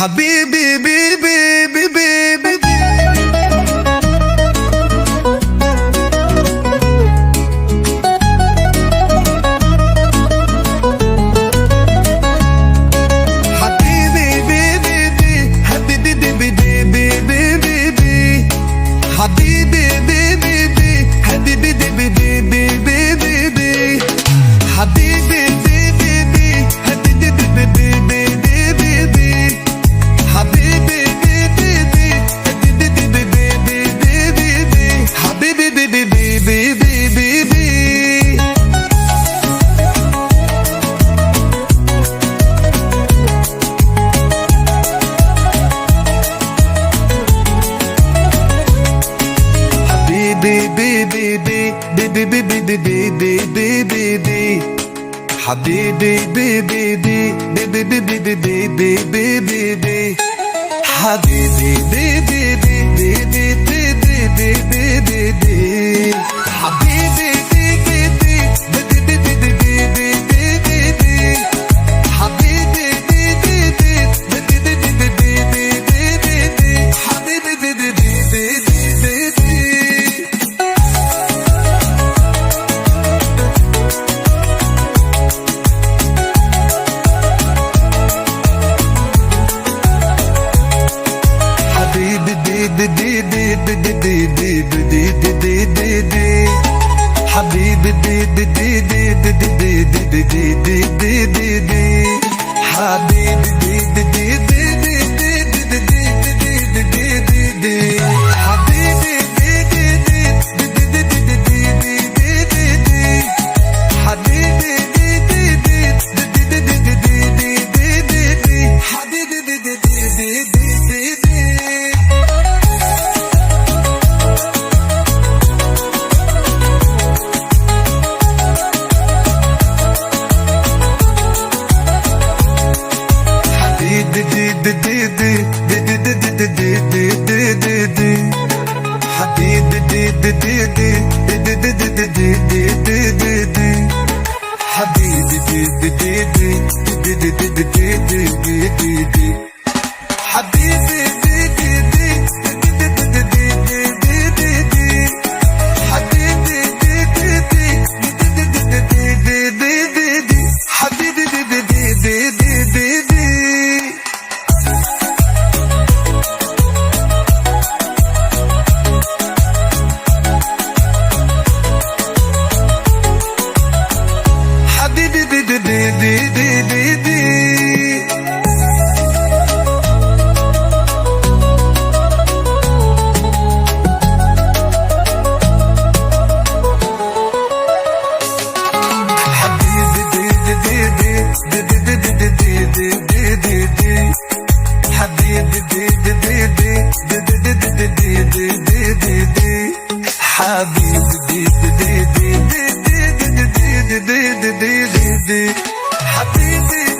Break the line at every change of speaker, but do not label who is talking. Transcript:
حبيبي بيبي بيبي بيبي حبيبي بيبي حبيبي بيبي بيبي بيبي حبيبي بيبي حبيبي بيبي بيبي بيبي حبيبي بيبي حبيبي بيبي بيبي حبيبي بيبي حبيبي بيبي حبيبي بيبي بيبي بيبي حبيبي بيبي بيبي بيبي حبيبي بيبي حبيبي حبيبي